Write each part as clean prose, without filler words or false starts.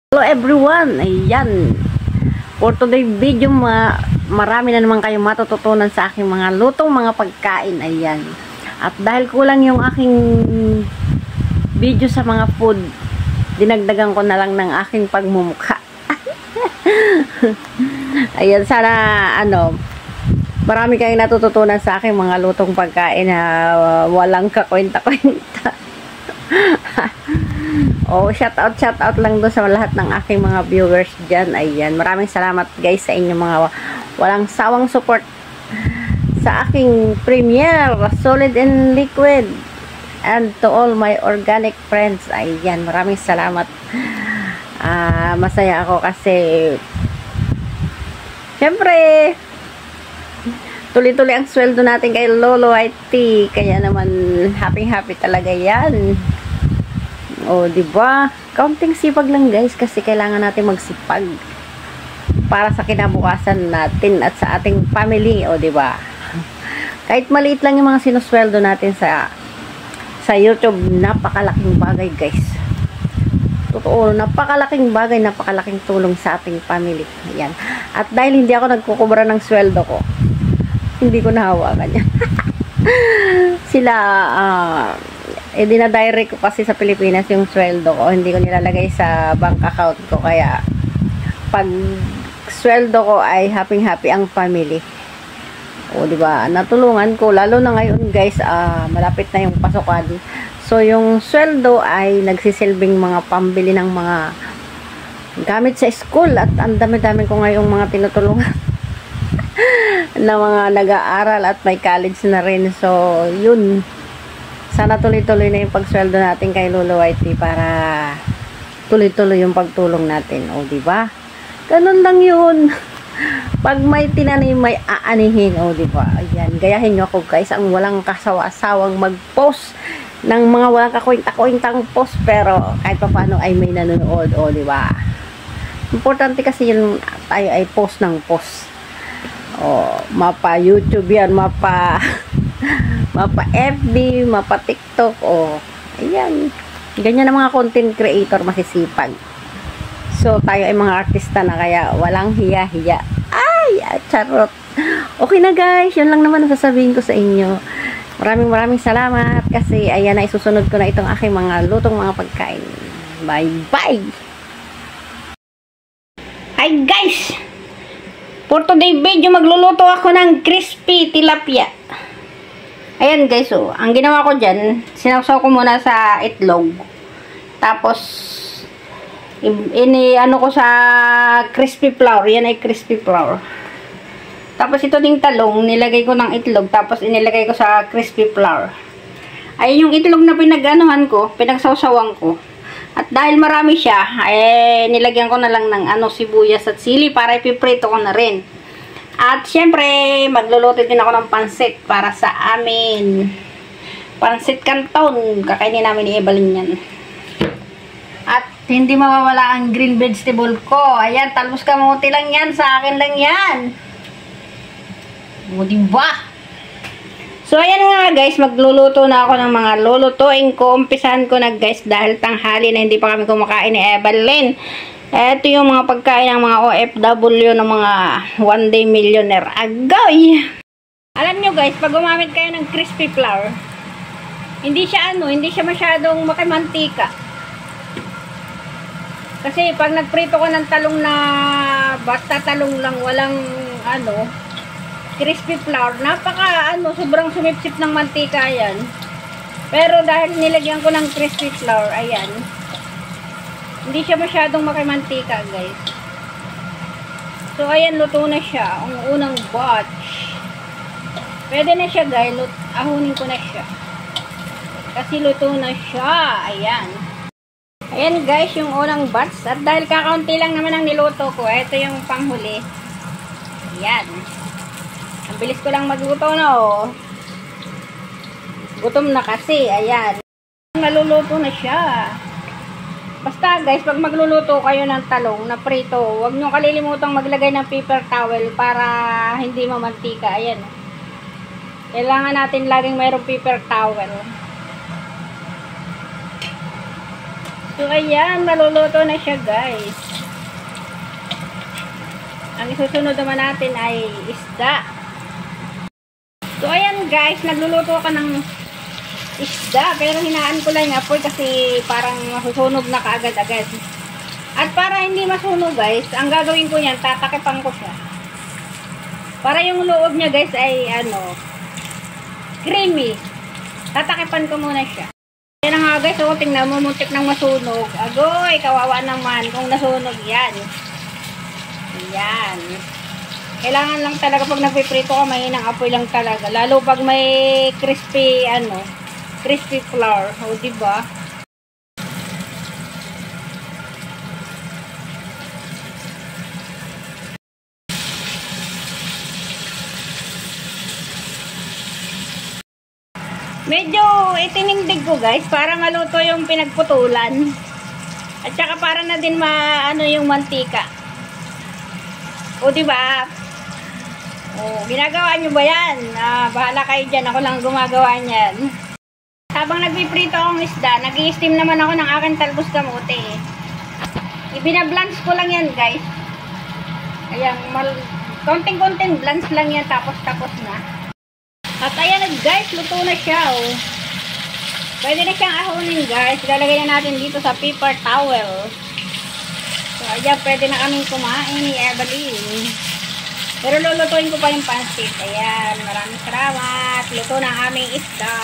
Hello everyone, ayan. For today video, marami na naman kayong matututunan sa aking mga lutong mga pagkain, ayan. At dahil kulang yung aking video sa mga food, dinagdagan ko na lang ng aking pagmumukha. Ayan, sana marami kayong natututunan sa aking mga lutong pagkain na walang kakwenta-kwenta. Oh, shout out lang doon sa lahat ng aking mga viewers dyan. Ayan, maraming salamat guys sa inyong mga walang sawang support sa aking premiere, solid and liquid, and to all my organic friends. Ayan, maraming salamat. Masaya ako kasi syempre tuloy-tuloy ang sweldo natin kay Lolo IT, kaya naman happy talaga yan. O, diba? Kaunting sipag lang guys, kasi kailangan natin magsipag para sa kinabukasan natin at sa ating family, o diba? Kahit maliit lang yung mga sinusweldo natin sa YouTube, napakalaking bagay guys. Totoo, napakalaking bagay, napakalaking tulong sa ating family. Ayan. At dahil hindi ako nagkukubra ng sweldo ko, hindi ko nahawakan yan. Sila, dinadirect ko kasi sa Pilipinas yung sweldo ko, hindi ko nilalagay sa bank account ko, kaya pag sweldo ko ay happy ang family. O diba, natulungan ko lalo na ngayon guys, malapit na yung pasukan, so yung sweldo ay nagsisilbing mga pambili ng mga gamit sa school, at ang dami-dami ko ngayong mga tinutulungan na mga nag-aaral at may college na rin. So yun, sana tuloy-tuloy na yung pagsweldo natin kay Lolo IT para tuloy-tuloy yung pagtulong natin. O, diba? Ganun lang yun. Pag may tinanim, may aanihin. O, diba? Ayan. Gayahin nyo ako, guys. Ang walang kasawa-sawang mag-post ng mga walang kakwenta-kwentang post. Pero, kahit pa paano ay may nanonood. O, diba? Importante kasi yun, tayo ay post ng post. O, mapa YouTube yan, mapa FB, mapa TikTok, o ayan, ganyan ang mga content creator, masisipag. So tayo ay mga artista na, kaya walang hiya-hiya. Ay, charot. Okay na guys, yun lang naman ang sasabihin ko sa inyo. Maraming salamat, kasi ayan na, isusunod ko na itong aking mga lutong mga pagkain. Bye bye. Hi guys, for today video magluluto ako ng crispy tilapia. Ayan guys, ang ginawa ko dyan, sinawsaw ko muna sa itlog. Tapos, ano ko sa crispy flour. Yan ay crispy flour. Tapos ito ding talong, nilagay ko ng itlog. Tapos inilagay ko sa crispy flour. Ayan yung itlog na pinag-anuhan ko, pinagsawsawan ko. At dahil marami siya, nilagyan ko na lang ng sibuyas at sili para ipiprito ko na rin. At syempre, magluluto din ako ng pansit para sa amin. Pansit canton. Kakainin namin ni Evelyn yan. At hindi mawawala ang green vegetable ko. Ayan, talbos kamote lang yan. Sa akin lang yan. O, diba? So, ayan nga guys, magluluto na ako ng mga lulutuin ko. Umpisahan ko na guys dahil tanghali na hindi pa kami kumakain ni Evelyn. Ito yung mga pagkain ng mga OFW ng mga one day millionaire. Agoy! Alam nyo guys, pag gumamit kayo ng crispy flour, hindi siya masyadong makimantika. Kasi pag nagprito ko ng talong na basta talong lang, walang crispy flour, sobrang sumipsip ng mantika yan. Pero dahil nilagyan ko ng crispy flour, ayan, hindi siya masyadong makimantika guys. So ayan, luto na siya ang unang batch. Pwede na siya guys, ahunin ko na siya kasi luto na siya. Ayan guys, yung unang batch. At dahil kakaunti lang naman ang niluto ko, ito yung panghuli. Ayan, ang bilis ko lang magluto na. Gutom na kasi. Ayan, naluluto na siya. Basta guys, pag magluluto kayo ng talong na prito, huwag nyo kalilimutang maglagay ng paper towel para hindi mamantika. Ayan. Kailangan natin laging mayroong paper towel. So, ayan, maluluto na siya, guys. Ang isusunod naman natin ay isda. So, ayan, guys, nagluluto ka ng isda. Pero hinaan ko lang yung apoy kasi parang masusunog na kaagad-agad. At para hindi masunog, guys, ang gagawin ko yan, tatakipan ko siya. Para yung loob niya, guys, ay, creamy. Tatakipan ko muna siya. Yan na nga guys, tingnan mo, muntik nang masunog. Agoy, kawawa naman kung nasunog yan. Yan. Kailangan lang talaga pag nagpiprito ka, mahinang apoy lang talaga. Lalo pag may crispy, crispy flour. O, diba? Medyo itinindig ko guys para maluto yung pinagputulan. At saka para na din yung mantika. O diba? O, ginagawa nyo ba yan? Bahala kayo dyan. Ako lang gumagawa niyan. Habang nagpiprito akong isda, nag-i-steam naman ako ng aking talbos kamote. Ibinablanch ko lang yan guys. Ayan, konting-konting blanch lang yan tapos na. At ayan guys, luto na siya oh. Pwede na siyang ahonin guys. Ilalagay na natin dito sa paper towel. So ayan, pwede na kaming kumain ni Evelyn. Pero lulutuin ko pa yung pansit. Ayan, maraming salamat. Luto na ang aming isda.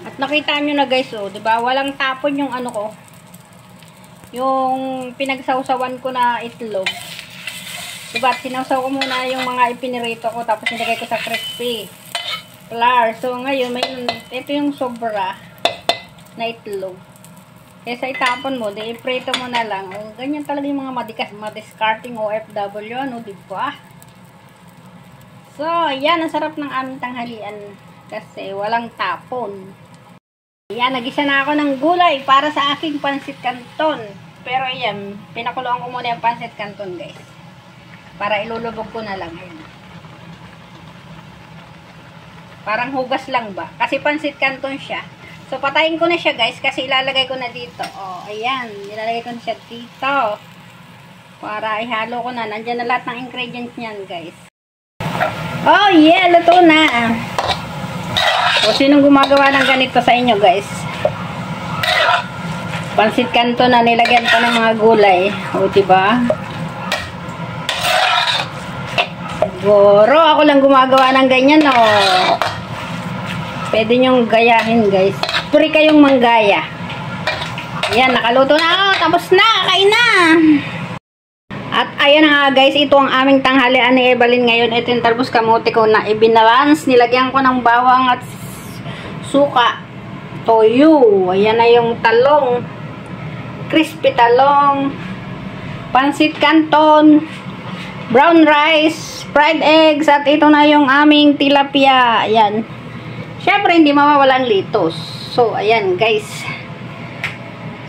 At nakita nyo na guys oh, diba? Walang tapon yung ko. Yung pinagsawsawan ko na itlog. Diba, sinawsaw ko muna yung mga ipinirito ko tapos nilagay ko sa crispy flour. So, ngayon, ito yung sobra na itlog. Kesa itapon mo, i-prito mo na lang. O, ganyan talaga yung mga madiscarding OFW, diba? So, ayan, ang sarap ng aming tanghalian kasi walang tapon. Ayan, nagisa na ako ng gulay para sa aking pansit canton. Pero, ayan, pinakuluan ko muna yung pansit canton, guys. Para ilulubog ko na lang. Parang hugas lang ba? Kasi pansit canton siya. So, patayin ko na siya guys. Kasi ilalagay ko na dito. O, ayan. Ilalagay ko na siya dito. Para ihalo ko na. Nandiyan na lahat ng ingredients niyan guys. Oh, yeah. Luto na. O, sinong gumagawa ng ganito sa inyo guys? Pansit canton na nilagyan pa ng mga gulay. O, diba? Siguro, ako lang gumagawa ng ganyan, no? Pwede nyong gayahin, guys. Puri kayong manggaya. Ayan, nakaluto na ako. Tapos na, kain na. At ayan na nga, guys. Ito ang aming tanghalian ni Evelyn ngayon. Ito yung talbos kamote ko na ibinalance. Nilagyan ko ng bawang at suka. Toyo. Ayan na yung talong. Crispy talong. Pansit canton. Brown rice, fried eggs, at ito na yung aming tilapia. Ayan. Syempre, hindi mawawala ang litos. So, ayan, guys.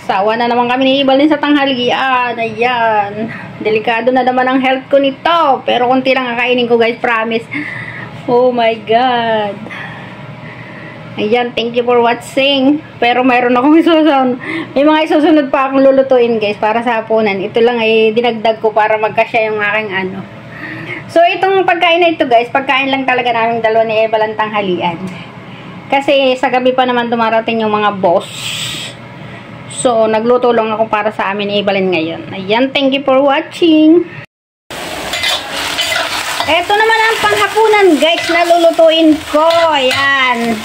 Sawa na naman kami ni Evelyn sa tanghalian. Ayan. Delikado na naman ang health ko nito. Pero konti lang kakainin ko, guys. Promise. Oh my God. Ayan, thank you for watching. Pero mayroon akong isusunod. May mga isusunod pa akong lulutuin guys para sa hapunan. Ito lang ay dinagdag ko para magkasya yung aking So, itong pagkain na ito guys, pagkain lang talaga namin dalawa ni Evelyn tanghalian. Kasi sa gabi pa naman dumarating yung mga boss. So, nagluto lang ako para sa amin ni Evelyn ngayon. Ayan, thank you for watching. Ito naman ang panghapunan guys na lulutuin ko. Ayan.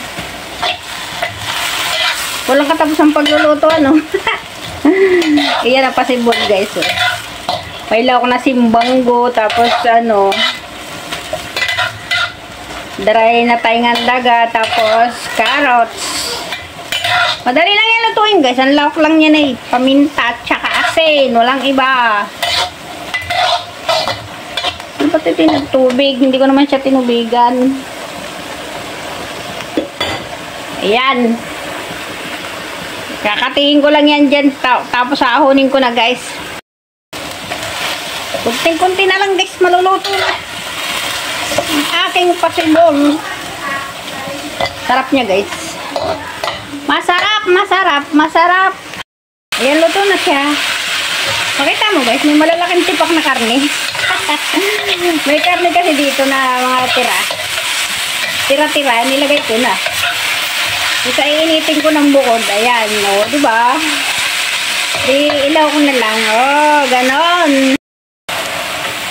Walang katapos ang pagluluto, Iyan ang pasibol, guys. Pailaw ko na simbanggo, tapos, dry na taingan daga, tapos, carrots. Madali lang yan lutuin, guys. Ang lawak lang yan, paminta, tsaka asin. Walang iba. Ano ba ito tinutubig? Hindi ko naman siya tinubigan. Ayan. Kakatingin ko lang yan dyan. Tapos ahonin ko na guys. Kunting-kunti na lang guys. Maluluto na. Ang aking pasibol. Sarap niya guys. Masarap, masarap, masarap. Ayan, luto na siya. Pakita mo guys, may malalaking tipak na karne. May karne kasi dito na mga tira. Tira-tira, nilagay ko na. Isa iinitin ko ng bukod. Ayan, o, diba? Di, ilaw ko na lang. Oh, ganon.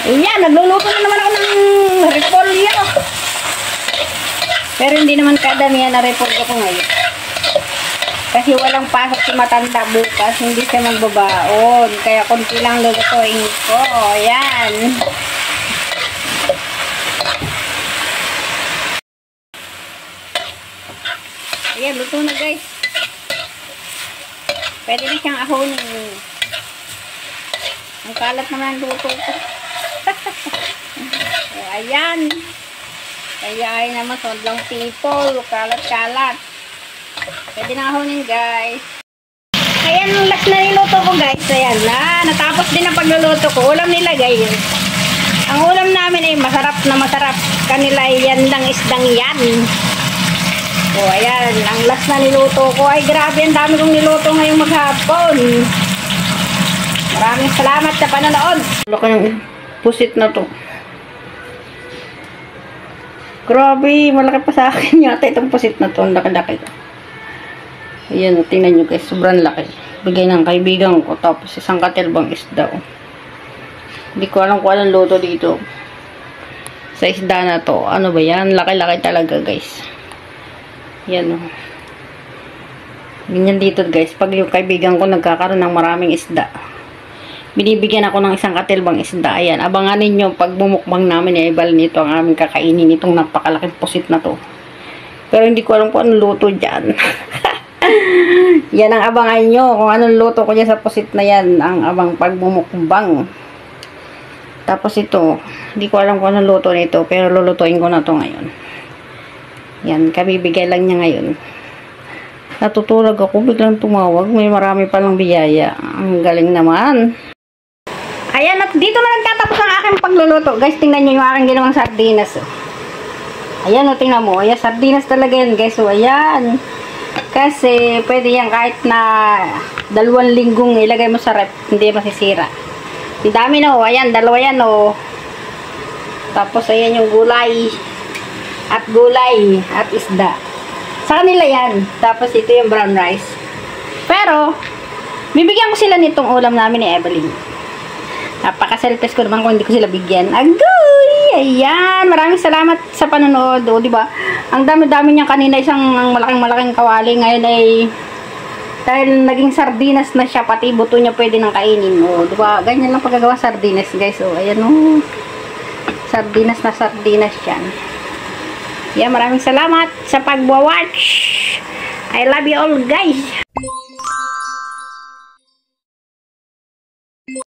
Ayan, nagluluto na naman ako ng repolyo. Pero hindi naman kadamihan na repolyo ko ngayon. Kasi walang pasok si matanda bukas, hindi siya magbabaon. Kaya konti lang lulutuin ko. Ayan. Ayan, luto na guys. Pwede na siyang ahonin. Ang kalat naman ang luto ko. So, ayan. Kaya ay naman, sobrang people. Kalat-kalat. Pwede na ahonin guys. Ayan, last na niluto ko guys. Ayan na. Natapos din ang pagluluto ko. Ulam nilagay. Ang ulam namin ay masarap na masarap. Kanila yan lang isdang yan. O, ayan. Ang last na niluto ko. Ay, grabe. Ang dami kong niluto ngayong maghapon. Maraming salamat sa panonood. Laki ng pusit na to. Grabe. Malaki pa sa akin yata itong pusit na to. Ang laki-laki. Ayan. Tingnan nyo guys. Sobrang laki. Bigay ng kaibigan ko. Tapos isang katelbang isda. Hindi ko alam kung anong luto dito. Sa isda na to. Ano ba yan? Laki-laki talaga guys. Yan o. Ganyan dito guys. Pag yung kaibigan ko nagkakaroon ng maraming isda, binibigyan ako ng isang katelbang isda. Ayan. Abangan ninyo pag bumukbang namin. Ibal nito ang aming kakainin. Itong napakalaking pusit na to. Pero hindi ko alam kung anong luto dyan. Yan ang abangan nyo. Kung anong luto ko dyan sa pusit na yan. Ang abang pag bumukbang. Tapos ito. Hindi ko alam kung anong luto nito. Pero lulutuin ko na to ngayon. Yan, kabibigay lang niya ngayon. Natutulog ako, biglang tumawag. May marami palang biyaya. Ang galing naman. Ayan, at dito na nagtatapos ang aking pagluluto. Guys, tingnan nyo yung aking ginawang sardinas. Ayan, o, tingnan mo. Ayan, sardinas talaga yan, guys. O, ayan. Kasi, pwede yan kahit na 2 linggong ilagay mo sa rep. Hindi masisira. Ang dami na, o. Ayan, 2 yan, o. Tapos, ayan yung gulay. At gulay at isda. Sa kanila yan. Tapos ito yung brown rice. Pero, bibigyan ko sila nitong ulam namin ni Evelyn. Napaka-selfish ko naman kung hindi ko sila bigyan. Agoy! Ayan! Maraming salamat sa panonood. O, diba? Ang dami-dami niya kanina isang malaking-malaking kawali. Ngayon ay dahil naging sardinas na siya, pati buto niya pwede nang kainin. O, diba? Ganyan lang pagkagawa sardinas, guys. O, ayan o. Sardinas na sardinas yan. Yeah, maraming salamat sa pag-watch. I love you all guys.